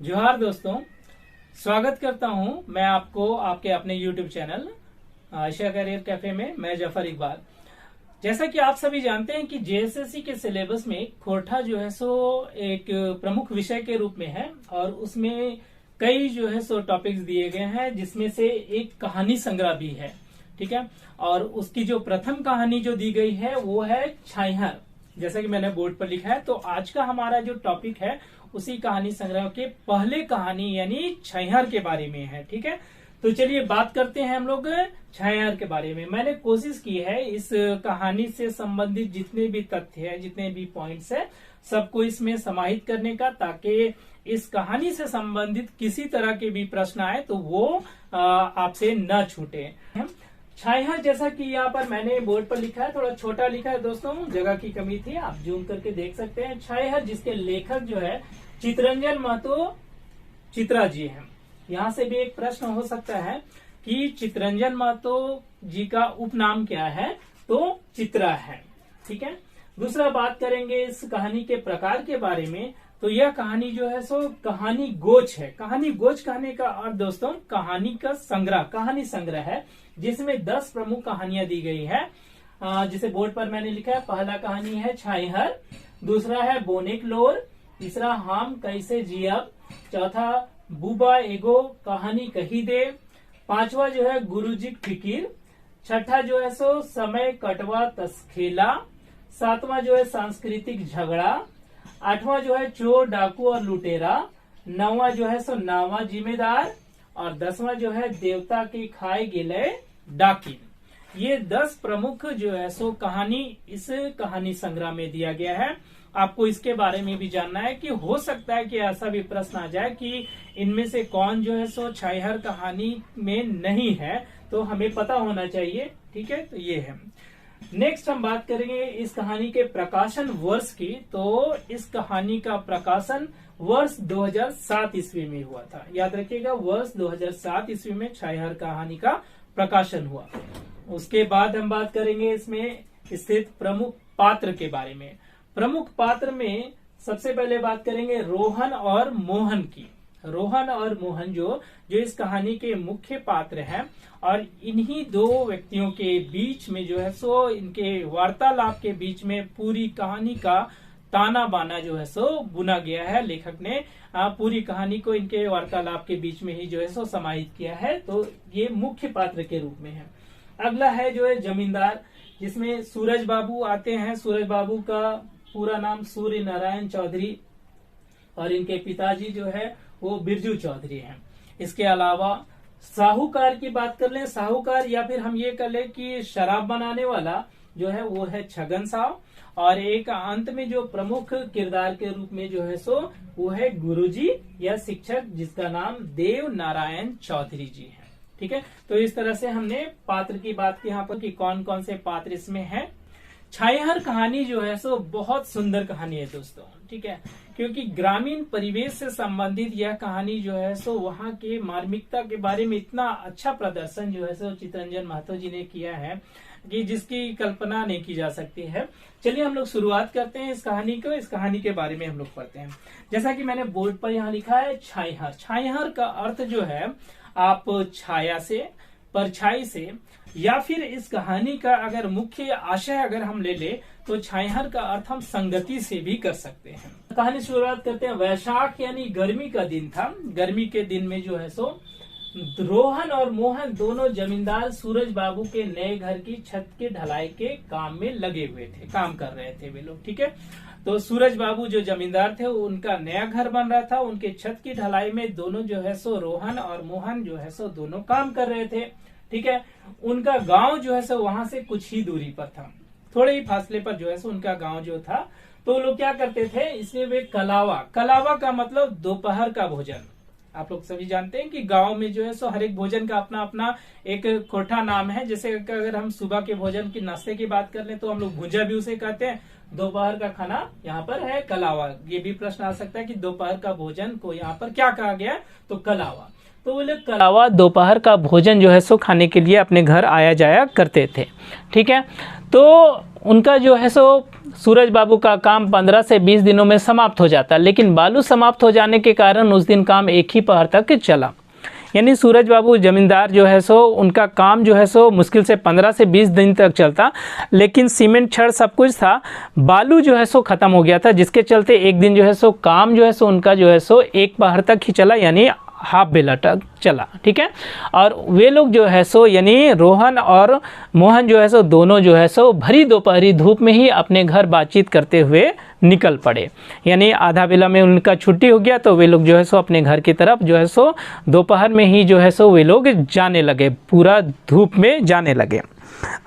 जोहार दोस्तों, स्वागत करता हूं मैं आपको आपके अपने YouTube channel Ayesha career cafe में। मैं जफर इकबाल। जैसा कि आप सभी जानते हैं कि जेएसएससी के सिलेबस में खोरठा जो है सो एक प्रमुख विषय के रूप में है और उसमें कई जो है सो टॉपिक्स दिए गए हैं, जिसमें से एक कहानी संग्रह भी है। ठीक है, और उसकी जो प्रथम कहानी जो दी गई है वो है छाइहर, जैसा कि मैंने बोर्ड पर लिखा है। तो आज का हमारा जो टॉपिक है उसी कहानी संग्रह के पहले कहानी यानी छाइहर के बारे में है। ठीक है, तो चलिए बात करते हैं हम लोग छाइहर के बारे में। मैंने कोशिश की है इस कहानी से संबंधित जितने भी तथ्य है, जितने भी पॉइंट्स है, सबको इसमें समाहित करने का, ताकि इस कहानी से संबंधित किसी तरह के भी प्रश्न आए तो वो आपसे न छूटे। छाइहर, जैसा कि यहाँ पर मैंने बोर्ड पर लिखा है, थोड़ा छोटा लिखा है दोस्तों, जगह की कमी थी, आप जूम करके देख सकते हैं। छाइहर जिसके लेखक जो है चितरंजन महतो चित्रा जी हैं। यहाँ से भी एक प्रश्न हो सकता है कि चितरंजन महतो जी का उपनाम क्या है, तो चित्रा है। ठीक है, दूसरा बात करेंगे इस कहानी के प्रकार के बारे में। तो यह कहानी जो है सो कहानी गोच है। कहानी गोच कहने का अर्थ दोस्तों कहानी का संग्रह, कहानी संग्रह है, जिसमें 10 प्रमुख कहानियां दी गई है। जिसे बोर्ड पर मैंने लिखा है, पहला कहानी है छाइहर, दूसरा है बोनेक लोर, तीसरा हम कैसे जियब, चौथा बुबा एगो कहानी कही दे, पांचवा जो है गुरुजी फिकीर, छठा जो है सो समय कटवा तस्खेला, सातवां जो है सांस्कृतिक झगड़ा, आठवां जो है चोर डाकू और लुटेरा, नौवां जो है सो नावा जिम्मेदार, और 10वां जो है देवता के खाए गिले डाकिन। ये 10 प्रमुख जो है सो कहानी इस कहानी संग्रह में दिया गया है। आपको इसके बारे में भी जानना है कि हो सकता है कि ऐसा भी प्रश्न आ जाए कि इनमें से कौन जो है सो छाइहर कहानी में नहीं है, तो हमें पता होना चाहिए। ठीक है, तो ये है। नेक्स्ट हम बात करेंगे इस कहानी के प्रकाशन वर्ष की। तो इस कहानी का प्रकाशन वर्ष 2007 ईस्वी में हुआ था। याद रखिएगा, वर्ष 2007 ईस्वी में छाइहर कहानी का प्रकाशन हुआ। उसके बाद हम बात करेंगे इसमें स्थित प्रमुख पात्र के बारे में। प्रमुख पात्र में सबसे पहले बात करेंगे रोहन और मोहन की। रोहन और मोहन जो इस कहानी के मुख्य पात्र हैं, और इन्हीं दो व्यक्तियों के बीच में जो है सो इनके वार्तालाप के बीच में पूरी कहानी का ताना बाना जो है सो बुना गया है। लेखक ने पूरी कहानी को इनके वार्तालाप के बीच में ही जो है सो समाहित किया है। तो ये मुख्य पात्र के रूप में है। अगला है जो है जमींदार, जिसमें सूरज बाबू आते हैं। सूरज बाबू का पूरा नाम सूर्य नारायण चौधरी, और इनके पिताजी जो है वो बिरजू चौधरी हैं। इसके अलावा साहूकार की बात कर लें, साहूकार या फिर हम ये कर लें कि शराब बनाने वाला जो है वो है छगन साव, और एक अंत में जो प्रमुख किरदार के रूप में जो है सो वो है गुरुजी या शिक्षक, जिसका नाम देव नारायण चौधरी जी है। ठीक है, तो इस तरह से हमने पात्र की बात की यहाँ पर कि कौन कौन से पात्र इसमें हैं। छाइहर कहानी जो है सो बहुत सुंदर कहानी है दोस्तों। ठीक है, क्योंकि ग्रामीण परिवेश से संबंधित यह कहानी जो है सो वहाँ के मार्मिकता के बारे में इतना अच्छा प्रदर्शन जो है सो चितरंजन महतो जी ने किया है कि जिसकी कल्पना नहीं की जा सकती है। चलिए हम लोग शुरुआत करते हैं इस कहानी को। इस कहानी के बारे में हम लोग पढ़ते हैं। जैसा कि मैंने बोर्ड पर यहाँ लिखा है छाइहर। छाइहर का अर्थ जो है आप छाया से, परछाई से, या फिर इस कहानी का अगर मुख्य आशय अगर हम ले ले तो छाइहर का अर्थ हम संगति से भी कर सकते हैं। कहानी शुरुआत करते हैं। वैशाख यानी गर्मी का दिन था। गर्मी के दिन में जो है सो रोहन और मोहन दोनों जमींदार सूरज बाबू के नए घर की छत के ढलाई के काम में लगे हुए थे, काम कर रहे थे वे लोग। ठीक है, तो सूरज बाबू जो जमींदार थे उनका नया घर बन रहा था। उनके छत की ढलाई में दोनों जो है सो रोहन और मोहन जो है सो दोनों काम कर रहे थे। ठीक है, उनका गांव जो है सो वहां से कुछ ही दूरी पर था, थोड़े ही फासले पर जो है सो उनका गांव जो था। तो लोग क्या करते थे, इसमें वे कलावा, कलावा का मतलब दोपहर का भोजन। आप लोग सभी जानते हैं कि गांव में जो है सो हर एक भोजन का अपना अपना एक खोटा नाम है। जैसे अगर हम सुबह के भोजन की नाश्ते की बात कर लें तो हम लोग भुजा भी उसे कहते हैं। दोपहर का खाना यहाँ पर है कलावा। ये भी प्रश्न आ सकता है कि दोपहर का भोजन को यहाँ पर क्या कहा गया, तो कलावा। तो वो लोग कलावा दोपहर का भोजन जो है सो खाने के लिए अपने घर आया जाया करते थे। ठीक है, तो उनका जो है सो सूरज बाबू का काम 15 से 20 दिनों में समाप्त हो जाता, लेकिन बालू समाप्त हो जाने के कारण उस दिन काम एक ही पहर तक चला। यानी सूरज बाबू जमींदार जो है सो उनका काम जो है सो मुश्किल से 15 से 20 दिन तक चलता, लेकिन सीमेंट छड़ सब कुछ था, बालू जो है सो ख़त्म हो गया था, जिसके चलते एक दिन जो है सो काम जो है सो उनका जो है सो एक पहर तक ही चला, यानी हाफ बेला तक चला। ठीक है, और वे लोग जो है सो यानी रोहन और मोहन जो है सो दोनों जो है सो भरी दोपहरी धूप में ही अपने घर बातचीत करते हुए निकल पड़े। यानी आधा बेला में उनका छुट्टी हो गया तो वे लोग जो है सो अपने घर की तरफ जो है सो दोपहर में ही जो है सो वे लोग जाने लगे, पूरा धूप में जाने लगे।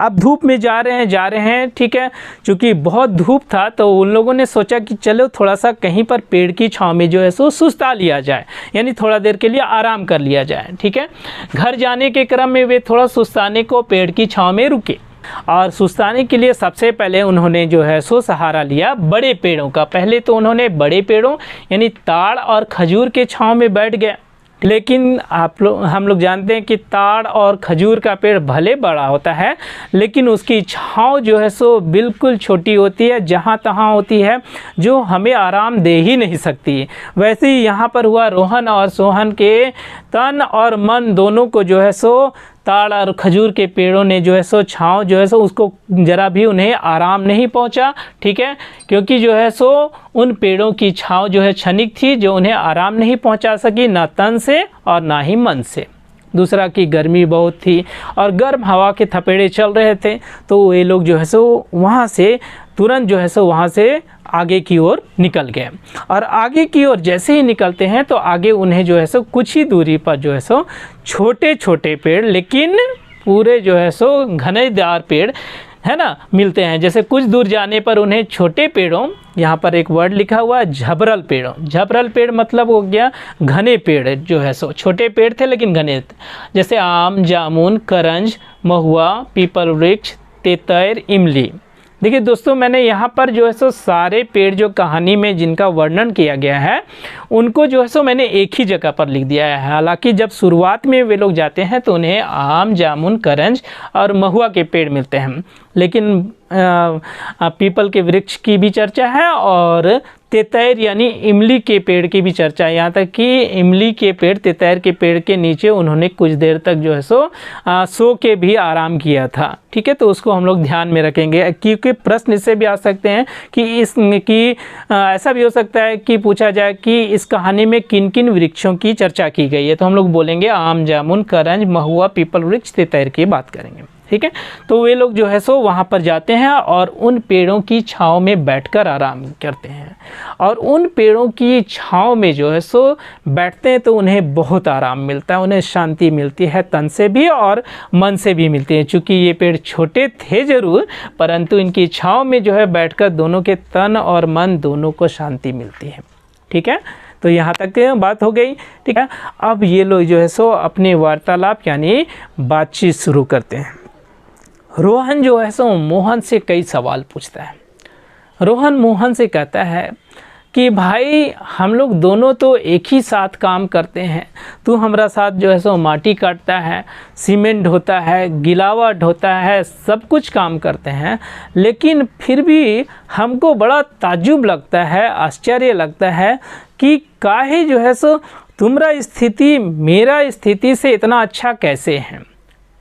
अब धूप में जा रहे हैं ठीक है, चूँकि बहुत धूप था तो उन लोगों ने सोचा कि चलो थोड़ा सा कहीं पर पेड़ की छांव में जो है सो सुस्ता लिया जाए, यानी थोड़ा देर के लिए आराम कर लिया जाए। ठीक है, घर जाने के क्रम में वे थोड़ा सुस्ताने को पेड़ की छांव में रुके, और सुस्ताने के लिए सबसे पहले उन्होंने जो है सो सहारा लिया बड़े पेड़ों का। पहले तो उन्होंने बड़े पेड़ों यानी ताड़ और खजूर के छांव में बैठ गए, लेकिन हम लोग जानते हैं कि ताड़ और खजूर का पेड़ भले बड़ा होता है, लेकिन उसकी छांव जो है सो बिल्कुल छोटी होती है, जहाँ तहाँ होती है, जो हमें आराम दे ही नहीं सकती। वैसे ही यहाँ पर हुआ, रोहन और सोहन के तन और मन दोनों को जो है सो ताड़ और खजूर के पेड़ों ने जो है सो छाँव जो है सो उसको ज़रा भी उन्हें आराम नहीं पहुंचा। ठीक है, क्योंकि जो है सो उन पेड़ों की छाँव जो है क्षणिक थी, जो उन्हें आराम नहीं पहुंचा सकी, ना तन से और ना ही मन से। दूसरा कि गर्मी बहुत थी और गर्म हवा के थपेड़े चल रहे थे, तो ये लोग जो है सो वहाँ से तुरंत जो है सो वहाँ से आगे की ओर निकल गए। और आगे की ओर जैसे ही निकलते हैं तो आगे उन्हें जो है सो कुछ ही दूरी पर जो है सो छोटे छोटे पेड़, लेकिन पूरे जो है सो घनेदार पेड़ है ना मिलते हैं। जैसे कुछ दूर जाने पर उन्हें छोटे पेड़ों, यहाँ पर एक वर्ड लिखा हुआ है झबरल पेड़ों, झबरल पेड़ मतलब हो गया घने पेड़ जो है सो, छोटे पेड़ थे लेकिन घने, जैसे आम, जामुन, करंज, महुआ, पीपल वृक्ष, तेतर, इमली। देखिए दोस्तों, मैंने यहाँ पर जो है सो सारे पेड़ जो कहानी में जिनका वर्णन किया गया है उनको जो है सो मैंने एक ही जगह पर लिख दिया है। हालांकि जब शुरुआत में वे लोग जाते हैं तो उन्हें आम, जामुन, करंज और महुआ के पेड़ मिलते हैं, लेकिन पीपल के वृक्ष की भी चर्चा है और तेतर यानी इमली के पेड़ की भी चर्चा है। यहाँ तक कि इमली के पेड़, तेतर के पेड़ के नीचे उन्होंने कुछ देर तक जो है सो के भी आराम किया था। ठीक है, तो उसको हम लोग ध्यान में रखेंगे, क्योंकि प्रश्न इससे भी आ सकते हैं कि ऐसा भी हो सकता है कि पूछा जाए कि इस कहानी में किन किन वृक्षों की चर्चा की गई है, तो हम लोग बोलेंगे आम, जामुन, करंज, महुआ, पीपल वृक्ष, तेतर की बात करेंगे। ठीक है, तो वे लोग जो है सो वहाँ पर जाते हैं और उन पेड़ों की छांव में बैठकर आराम करते हैं, और उन पेड़ों की छांव में जो है सो बैठते हैं तो उन्हें बहुत आराम मिलता है, उन्हें शांति मिलती है, तन से भी और मन से भी मिलती है। चूँकि ये पेड़ छोटे थे ज़रूर, परंतु इनकी छांव में जो है बैठकर दोनों के तन और मन दोनों को शांति मिलती है। ठीक है, तो यहाँ तक बात हो गई। ठीक है, अब ये लोग जो है सो अपनी वार्तालाप यानी बातचीत शुरू करते हैं। रोहन जो है सो मोहन से कई सवाल पूछता है। रोहन मोहन से कहता है कि भाई हम लोग दोनों तो एक ही साथ काम करते हैं, तू हमारा साथ जो है सो माटी काटता है, सीमेंट ढोता है, गिलावट ढोता है, सब कुछ काम करते हैं, लेकिन फिर भी हमको बड़ा ताज्जुब लगता है, आश्चर्य लगता है कि काहे जो है सो तुम्हारा स्थिति मेरा स्थिति से इतना अच्छा कैसे है।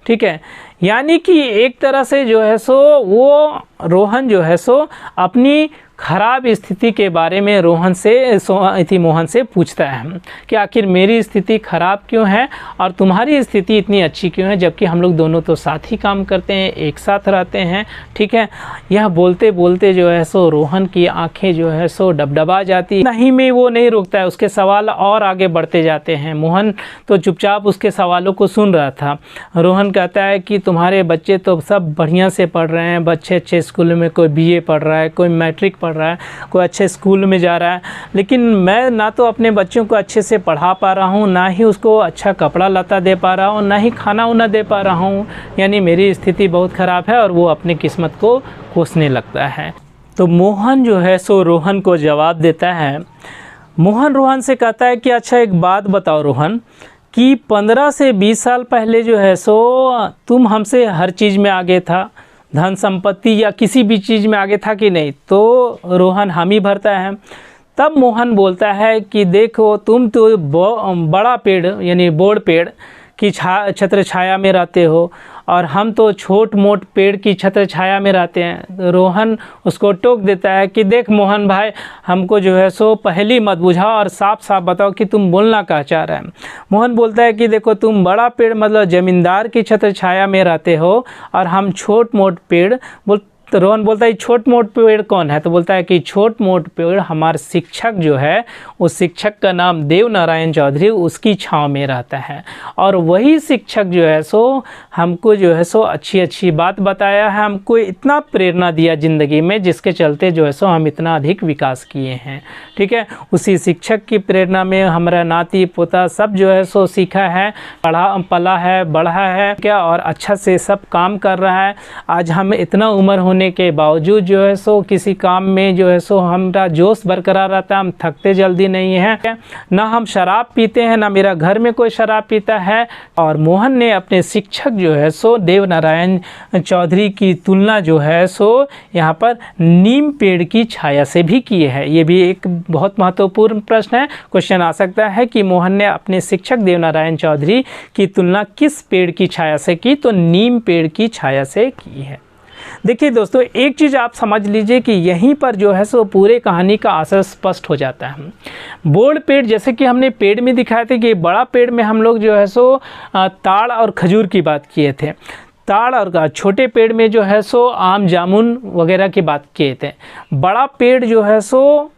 ठीक है, यानी कि एक तरह से जो है सो वो रोहन जो है सो अपनी खराब स्थिति के बारे में मोहन से पूछता है कि आखिर मेरी स्थिति खराब क्यों है और तुम्हारी स्थिति इतनी अच्छी क्यों है, जबकि हम लोग दोनों तो साथ ही काम करते हैं, एक साथ रहते हैं। ठीक है, यह बोलते बोलते जो है सो रोहन की आंखें जो है सो डबडबा जाती, नहीं में वो नहीं रुकता है, उसके सवाल और आगे बढ़ते जाते हैं। मोहन तो चुपचाप उसके सवालों को सुन रहा था। रोहन कहता है कि तुम्हारे बच्चे तो सब बढ़िया से पढ़ रहे हैं, अच्छे अच्छे स्कूल में, कोई BA पढ़ रहा है, कोई मैट्रिक पढ़ रहा है, कोई अच्छे स्कूल में जा रहा है, लेकिन मैं ना तो अपने बच्चों को अच्छे से पढ़ा पा रहा हूँ, ना ही उसको अच्छा कपड़ा लता दे पा रहा हूँ, ना ही खाना उना दे पा रहा हूँ, यानी मेरी स्थिति बहुत ख़राब है। और वो अपनी किस्मत को कोसने लगता है। तो मोहन जो है सो रोहन को जवाब देता है। मोहन रोहन से कहता है कि अच्छा एक बात बताओ रोहन, कि 15 से 20 साल पहले जो है सो तुम हमसे हर चीज़ में आगे था, धन संपत्ति या किसी भी चीज़ में आगे था कि नहीं, तो रोहन हामी भरता है। तब मोहन बोलता है कि देखो तुम तो बड़ा पेड़ यानी बोड़ पेड़ की छत्र छाया में रहते हो और हम तो छोट मोट पेड़ की छत्र छाया में रहते हैं। तो रोहन उसको टोक देता है कि देख मोहन भाई, हमको जो है सो पहली मत बुझाओ और साफ साफ बताओ कि तुम बोलना क्या चाह रहे हैं। मोहन बोलता है कि देखो तुम बड़ा पेड़ मतलब ज़मींदार की छत्र छाया में रहते हो और हम छोट मोट पेड़ तो रोहन बोलता है छोट मोट पेड़ कौन है? तो बोलता है कि छोट मोट पेड़ हमारे शिक्षक जो है, उस शिक्षक का नाम देव नारायण चौधरी, उसकी छाँव में रहता है और वही शिक्षक जो है सो हमको जो है सो अच्छी अच्छी बात बताया है, हमको इतना प्रेरणा दिया ज़िंदगी में जिसके चलते जो है सो हम इतना अधिक विकास किए हैं। ठीक है, उसी शिक्षक की प्रेरणा में हमारा नाती पोता सब जो है सो सीखा है, पला है, बढ़ा है क्या और अच्छा से सब काम कर रहा है। आज हम इतना उम्र होने के बावजूद जो है सो किसी काम में जो है सो हमारा जोश बरकरार रहता है, हम थकते जल्दी नहीं हैं, ना हम शराब पीते हैं, ना मेरा घर में कोई शराब पीता है। और मोहन ने अपने शिक्षक जो है सो देव नारायण चौधरी की तुलना जो है सो यहाँ पर नीम पेड़ की छाया से भी की है। ये भी एक बहुत महत्वपूर्ण प्रश्न है, क्वेश्चन आ सकता है कि मोहन ने अपने शिक्षक देव नारायण चौधरी की तुलना किस पेड़ की छाया से की? तो नीम पेड़ की छाया से की है। देखिए दोस्तों, एक चीज़ आप समझ लीजिए कि यहीं पर जो है सो पूरे कहानी का आशय स्पष्ट हो जाता है। बोड़ पेड़, जैसे कि हमने पेड़ में दिखाए थे कि बड़ा पेड़ में हम लोग जो है सो ताड़ और खजूर की बात किए थे, ताड़ और छोटे पेड़ में जो है सो आम जामुन वगैरह की बात किए थे। बड़ा पेड़ जो है सो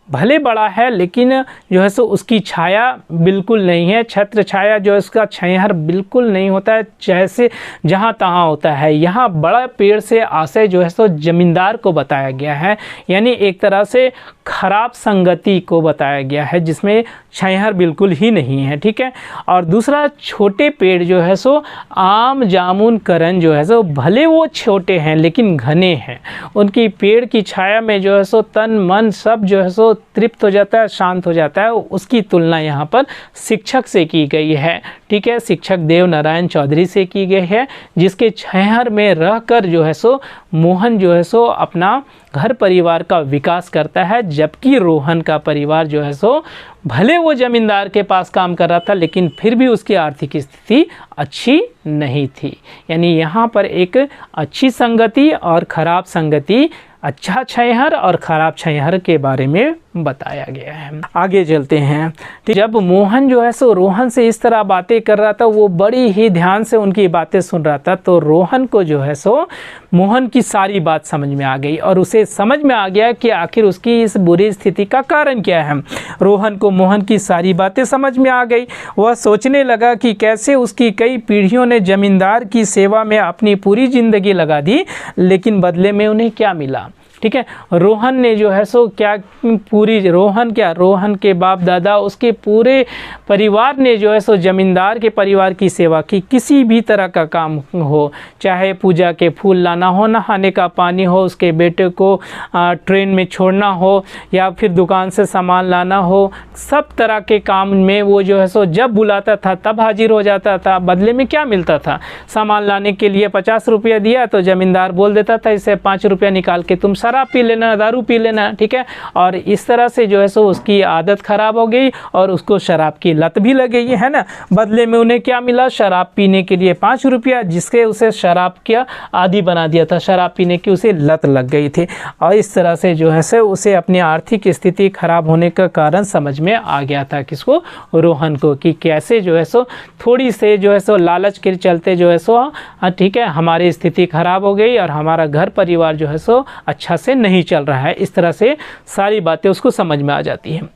भले बड़ा है लेकिन जो है सो उसकी छाया बिल्कुल नहीं है, छत्र छाया जो है उसका छाया बिल्कुल नहीं होता है, जैसे जहाँ तहाँ होता है। यहाँ बड़ा पेड़ से आशय जो है सो ज़मींदार को बताया गया है, यानी एक तरह से खराब संगति को बताया गया है जिसमें छाया बिल्कुल ही नहीं है। ठीक है, और दूसरा छोटे पेड़ जो है सो आम जामुन करन जो है सो भले वो छोटे हैं लेकिन घने हैं, उनकी पेड़ की छाया में जो है सो तन मन सब जो है सो तृप्त हो जाता है, शांत हो जाता है। उसकी तुलना यहाँ पर शिक्षक से की गई है। ठीक है, शिक्षक देव नारायण चौधरी से की गई है, जिसके छाया में रहकर जो है सो मोहन जो है सो अपना घर परिवार का विकास करता है, जबकि रोहन का परिवार जो है सो भले वो ज़मींदार के पास काम कर रहा था लेकिन फिर भी उसकी आर्थिक स्थिति अच्छी नहीं थी। यानी यहाँ पर एक अच्छी संगति और ख़राब संगति, अच्छा छयहर और ख़राब छयहर के बारे में बताया गया है। आगे चलते हैं। जब मोहन जो है सो रोहन से इस तरह बातें कर रहा था, वो बड़ी ही ध्यान से उनकी बातें सुन रहा था, तो रोहन को जो है सो मोहन की सारी बात समझ में आ गई और उसे समझ में आ गया कि आखिर उसकी इस बुरी स्थिति का कारण क्या है। रोहन को मोहन की सारी बातें समझ में आ गई। वह सोचने लगा कि कैसे उसकी कई पीढ़ियों ने ज़मींदार की सेवा में अपनी पूरी ज़िंदगी लगा दी, लेकिन बदले में उन्हें क्या मिला। ठीक है, रोहन ने जो है सो क्या रोहन के बाप दादा, उसके पूरे परिवार ने जो है सो ज़मींदार के परिवार की सेवा की। किसी भी तरह का काम हो, चाहे पूजा के फूल लाना हो, नहाने का पानी हो, उसके बेटे को ट्रेन में छोड़ना हो या फिर दुकान से सामान लाना हो, सब तरह के काम में वो जो है सो जब बुलाता था तब हाजिर हो जाता था। बदले में क्या मिलता था? सामान लाने के लिए 50 रुपया दिया तो ज़मींदार बोल देता था इससे 5 रुपया निकाल के तुम शराब पी लेना, दारू पी लेना। ठीक है, और इस तरह से जो है सो उसकी आदत खराब हो गई और उसको शराब की लत भी लग गई है ना। बदले में उन्हें क्या मिला? शराब पीने के लिए 5 रुपया, जिसके उसे शराब का आदी बना दिया था, शराब पीने की उसे लत लग गई थी। और इस तरह से जो है सो उसे अपनी आर्थिक स्थिति खराब होने का कारण समझ में आ गया था। किसको? रोहन को, कि कैसे जो है सो थोड़ी से जो है सो लालच के चलते जो है सो ठीक है हमारी स्थिति खराब हो गई और हमारा घर परिवार जो है सो अच्छा से नहीं चल रहा है। इस तरह से सारी बातें उसको समझ में आ जाती हैं।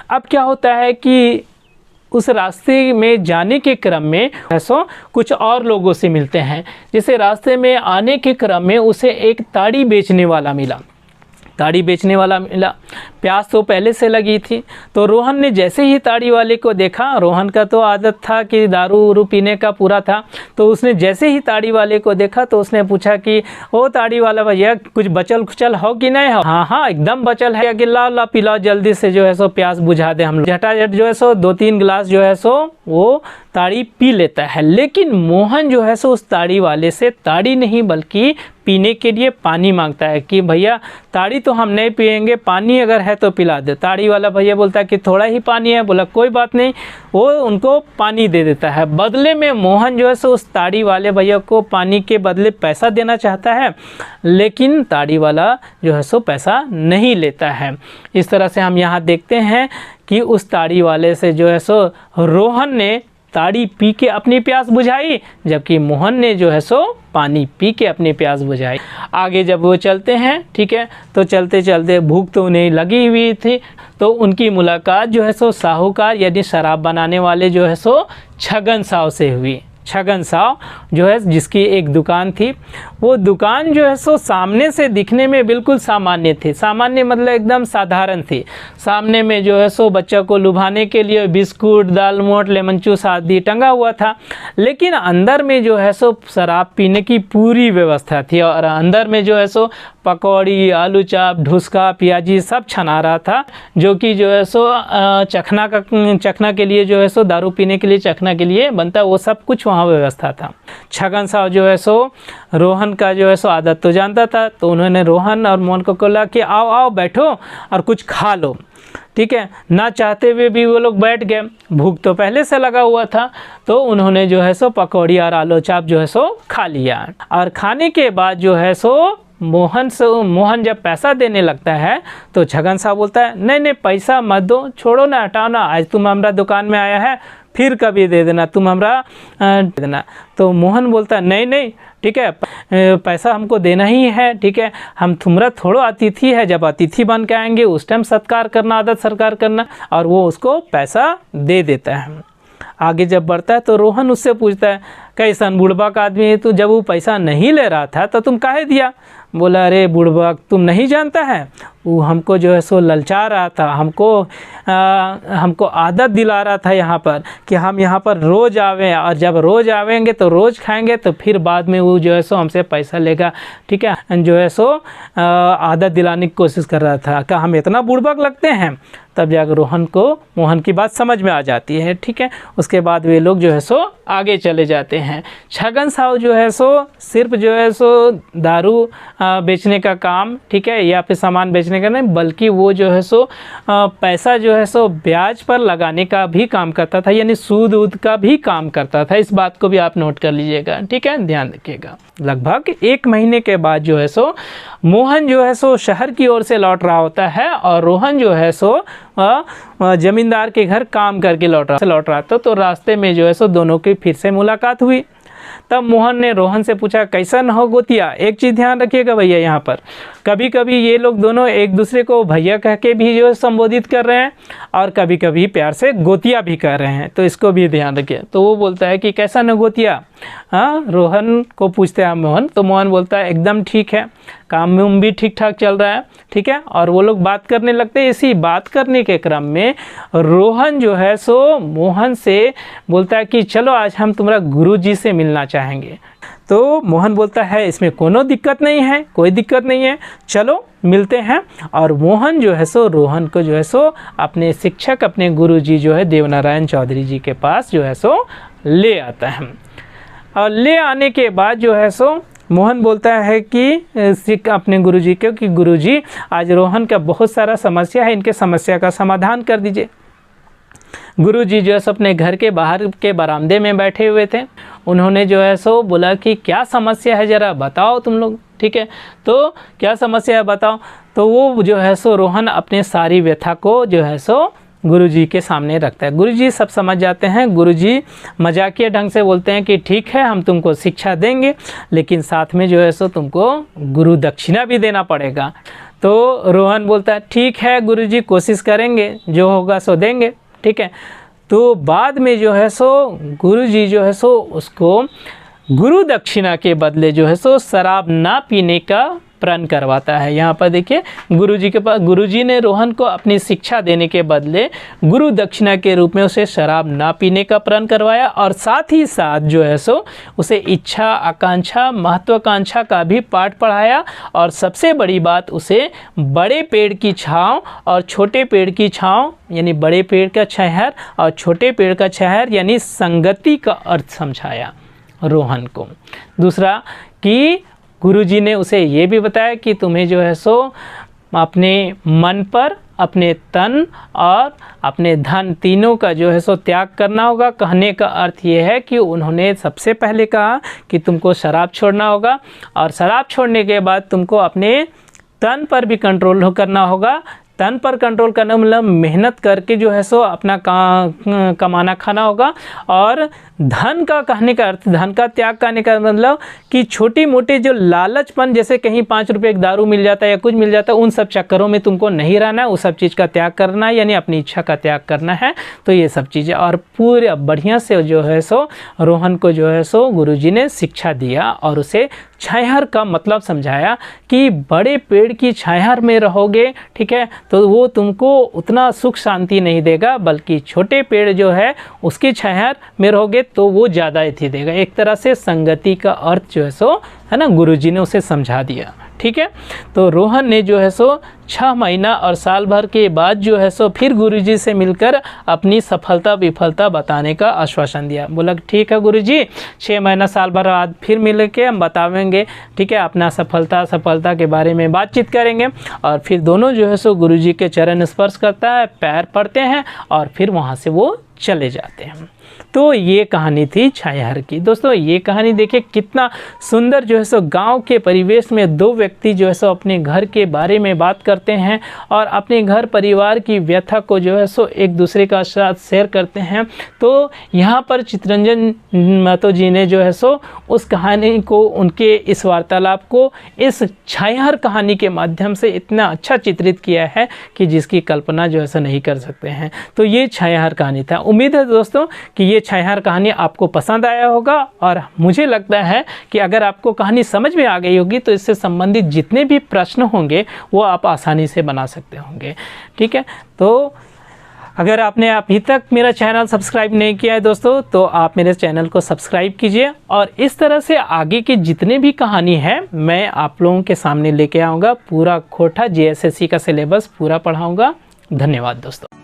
अब क्या होता है कि उस रास्ते में जाने के क्रम में ऐसा कुछ और लोगों से मिलते हैं। जैसे रास्ते में आने के क्रम में उसे एक ताड़ी बेचने वाला मिला। प्यास तो पहले से लगी थी, तो रोहन ने जैसे ही ताड़ी वाले को देखा, रोहन का तो आदत था कि दारू उरू पीने का पूरा था, तो उसने जैसे ही ताड़ी वाले को देखा तो उसने पूछा कि ओ ताड़ी वाला भैया, कुछ बचल खुचल हो कि नहीं हो? हाँ एकदम बचल है, कि ला पिलाओ जल्दी से जो है सो प्यास बुझा दे। हम लोग झटाझट जो है सो 2-3 गिलास जो है सो वो ताड़ी पी लेता है। लेकिन मोहन जो है सो उस ताड़ी वाले से ताड़ी नहीं बल्कि पीने के लिए पानी मांगता है कि भैया ताड़ी तो हम नहीं पिएंगे, पानी अगर है तो पिला दे। ताड़ी वाला भैया बोलता है कि थोड़ा ही पानी है। बोला कोई बात नहीं, वो उनको पानी दे देता है। बदले में मोहन जो है सो उस ताड़ी वाले भैया को पानी के बदले पैसा देना चाहता है, लेकिन ताड़ी वाला जो है सो पैसा नहीं लेता है। इस तरह से हम यहाँ देखते हैं कि उस ताड़ी वाले से जो है सो रोहन ने ताड़ी पी के अपनी प्यास बुझाई, जबकि मोहन ने जो है सो पानी पी के अपनी प्यास बुझाई। आगे जब वो चलते हैं, ठीक है, तो चलते चलते भूख तो उन्हें लगी हुई थी, तो उनकी मुलाकात जो है सो साहूकार यानी शराब बनाने वाले जो है सो छगन साव से हुई। छगन साव जो है जिसकी एक दुकान थी, वो दुकान जो है सो सामने से दिखने में बिल्कुल सामान्य थी। सामान्य मतलब एकदम साधारण थी। सामने में जो है सो बच्चों को लुभाने के लिए बिस्कुट, दाल मोट, लेमन जूस आदि टंगा हुआ था, लेकिन अंदर में जो है सो शराब पीने की पूरी व्यवस्था थी। और अंदर में जो है सो पकौड़ी, आलू चाप, ढुसका, प्याजी सब छना रहा था, जो कि जो है सो चखना के लिए जो है सो दारू पीने के लिए चखना के लिए बनता, वो सब कुछ वहाँ व्यवस्था था। छगन साहब जो है सो रोहन का जो है सो आदत तो जानता था, तो उन्होंने रोहन और मोहन को बोला कि आओ आओ बैठो और कुछ खा लो। ठीक है, ना चाहते हुए भी वो लोग बैठ गए। भूख तो पहले से लगा हुआ था, तो उन्होंने जो है सो पकौड़ी और आलू चाप जो है सो खा लिया। और खाने के बाद जो है सो मोहन जब पैसा देने लगता है तो छगन साहब बोलता है नहीं नहीं पैसा मत दो, छोड़ो ना, हटाओ ना, आज तुम हमारा दुकान में आया है, फिर कभी दे देना, तुम हमारा दे देना। तो मोहन बोलता है नहीं नहीं ठीक है, पैसा हमको देना ही है, ठीक है, हम तुम्हारा थोड़ा अतिथि है, जब अतिथि बन के आएंगे उस टाइम सत्कार करना, आदत सत्कार करना। और वो उसको पैसा दे देता है। आगे जब बढ़ता है तो रोहन उससे पूछता है कैसन बुड़बक आदमी है तू, जब वो पैसा नहीं ले रहा था तो तुम काहे दिया? बोला अरे बुड़बक तुम नहीं जानता है, वो हमको जो है सो ललचा रहा था, हमको आदत दिला रहा था यहाँ पर कि हम यहाँ पर रोज़ आवें, और जब रोज़ आवेंगे तो रोज़ खाएंगे, तो फिर बाद में वो जो है सो हमसे पैसा लेगा। ठीक है, जो है सो आदत दिलाने की कोशिश कर रहा था। क्या हम इतना बुड़बक लगते हैं? तब जाकर रोहन को मोहन की बात समझ में आ जाती है। ठीक है, उसके बाद वे लोग जो है सो आगे चले जाते हैं। छगन साहू जो है सो सिर्फ जो है सो दारू बेचने का काम, ठीक है, या फिर सामान बेचने का नहीं, बल्कि वो जो है सो पैसा जो है सो ब्याज पर लगाने का भी काम करता था, यानी सूद वूद का भी काम करता था। इस बात को भी आप नोट कर लीजिएगा, ठीक है, ध्यान रखिएगा। लगभग 1 महीने के बाद जो है सो मोहन जो है सो शहर की ओर से लौट रहा होता है, और रोहन जो है सो जमींदार के घर काम करके लौट रहा था। तो रास्ते में जो है सो दोनों की फिर से मुलाकात हुई। तब मोहन ने रोहन से पूछा कैसन हो गोतिया? एक चीज़ ध्यान रखिएगा भैया, यहाँ पर कभी कभी ये लोग दोनों एक दूसरे को भैया कह के भी जो है संबोधित कर रहे हैं, और कभी कभी प्यार से गोतिया भी कर रहे हैं, तो इसको भी ध्यान रखिए। तो वो बोलता है कि कैसन हो गोतिया? हाँ, रोहन को पूछते हैं मोहन, तो मोहन बोलता है एकदम ठीक है, काम में भी ठीक ठाक चल रहा है। ठीक है, और वो लोग बात करने लगते हैं। इसी बात करने के क्रम में रोहन जो है सो मोहन से बोलता है कि चलो आज हम तुम्हारा गुरुजी से मिलना चाहेंगे। तो मोहन बोलता है इसमें कोनो दिक्कत नहीं है, कोई दिक्कत नहीं है, चलो मिलते हैं। और मोहन जो है सो रोहन को जो है सो अपने शिक्षक, अपने गुरुजी जो है देवनारायण चौधरी जी के पास जो है सो ले आता है। और ले आने के बाद जो है सो मोहन बोलता है कि अपने गुरुजी को कि गुरुजी आज रोहन का बहुत सारा समस्या है, इनके समस्या का समाधान कर दीजिए। गुरुजी जो है सो अपने घर के बाहर के बरामदे में बैठे हुए थे। उन्होंने जो है सो बोला कि क्या समस्या है ज़रा बताओ तुम लोग। ठीक है, तो क्या समस्या है बताओ। तो वो जो है सो रोहन अपने सारी व्यथा को जो है सो गुरुजी के सामने रखता है। गुरुजी सब समझ जाते हैं। गुरुजी मजाकिया ढंग से बोलते हैं कि ठीक है हम तुमको शिक्षा देंगे, लेकिन साथ में जो है सो तुमको गुरु दक्षिणा भी देना पड़ेगा। तो रोहन बोलता है ठीक है गुरुजी, कोशिश करेंगे, जो होगा सो देंगे। ठीक है, तो बाद में जो है सो गुरुजी जो है सो उसको गुरु दक्षिणा के बदले जो है सो शराब ना पीने का प्रण करवाता है। यहाँ पर देखिए गुरुजी के पास, गुरुजी ने रोहन को अपनी शिक्षा देने के बदले गुरु दक्षिणा के रूप में उसे शराब ना पीने का प्रण करवाया, और साथ ही साथ जो है सो उसे इच्छा, आकांक्षा, महत्वाकांक्षा का भी पाठ पढ़ाया। और सबसे बड़ी बात, उसे बड़े पेड़ की छाँव और छोटे पेड़ की छाँव, यानी बड़े पेड़ का छाहर और छोटे पेड़ का छाहर, यानी संगति का अर्थ समझाया रोहन को। दूसरा कि गुरुजी ने उसे ये भी बताया कि तुम्हें जो है सो अपने मन पर, अपने तन और अपने धन तीनों का जो है सो त्याग करना होगा। कहने का अर्थ ये है कि उन्होंने सबसे पहले कहा कि तुमको शराब छोड़ना होगा, और शराब छोड़ने के बाद तुमको अपने तन पर भी कंट्रोल करना होगा। तन पर कंट्रोल करना मतलब मेहनत करके जो है सो अपना कमाना खाना होगा। और धन का कहने का अर्थ, धन का त्याग करने का मतलब कि छोटी मोटी जो लालचपन, जैसे कहीं 5 रुपये एक दारू मिल जाता है या कुछ मिल जाता है, उन सब चक्करों में तुमको नहीं रहना है, उस सब चीज़ का त्याग करना है, यानी अपनी इच्छा का त्याग करना है। तो ये सब चीज़ें, और पूरे बढ़िया से जो है सो रोहन को जो है सो गुरुजी ने शिक्षा दिया और उसे छायार का मतलब समझाया कि बड़े पेड़ की छायार में रहोगे, ठीक है, तो वो तुमको उतना सुख शांति नहीं देगा, बल्कि छोटे पेड़ जो है उसकी छायार में रहोगे तो वो ज़्यादा अथी देगा। एक तरह से संगति का अर्थ जो है सो है ना, गुरुजी ने उसे समझा दिया। ठीक है, तो रोहन ने जो है सो 6 महीना और साल भर के बाद जो है सो फिर गुरुजी से मिलकर अपनी सफलता विफलता बताने का आश्वासन दिया। बोला ठीक है गुरुजी, 6 महीना साल भर बाद फिर मिल के हम बतावेंगे, ठीक है, अपना सफलता के बारे में बातचीत करेंगे। और फिर दोनों जो है सो गुरुजी के चरण स्पर्श करता है, पैर पड़ते हैं और फिर वहाँ से वो चले जाते हैं। तो ये कहानी थी छायार की। दोस्तों ये कहानी देखिए कितना सुंदर जो है सो गांव के परिवेश में 2 व्यक्ति जो है सो अपने घर के बारे में बात करते हैं और अपने घर परिवार की व्यथा को जो है सो एक दूसरे का साथ शेयर करते हैं। तो यहाँ पर चितरंजन महतो जी ने जो है सो उस कहानी को, उनके इस वार्तालाप को इस छायार कहानी के माध्यम से इतना अच्छा चित्रित किया है कि जिसकी कल्पना जो है सो नहीं कर सकते हैं। तो ये छायार कहानी था। उम्मीद है दोस्तों कि ये छायार कहानी आपको पसंद आया होगा, और मुझे लगता है कि अगर आपको कहानी समझ में आ गई होगी तो इससे संबंधित जितने भी प्रश्न होंगे वो आप आसानी से बना सकते होंगे। ठीक है, तो अगर आपने अभी तक मेरा चैनल सब्सक्राइब नहीं किया है दोस्तों, तो आप मेरे चैनल को सब्सक्राइब कीजिए, और इस तरह से आगे की जितने भी कहानी है मैं आप लोगों के सामने लेके आऊँगा। पूरा खोटा JSSC का सिलेबस पूरा पढ़ाऊँगा। धन्यवाद दोस्तों।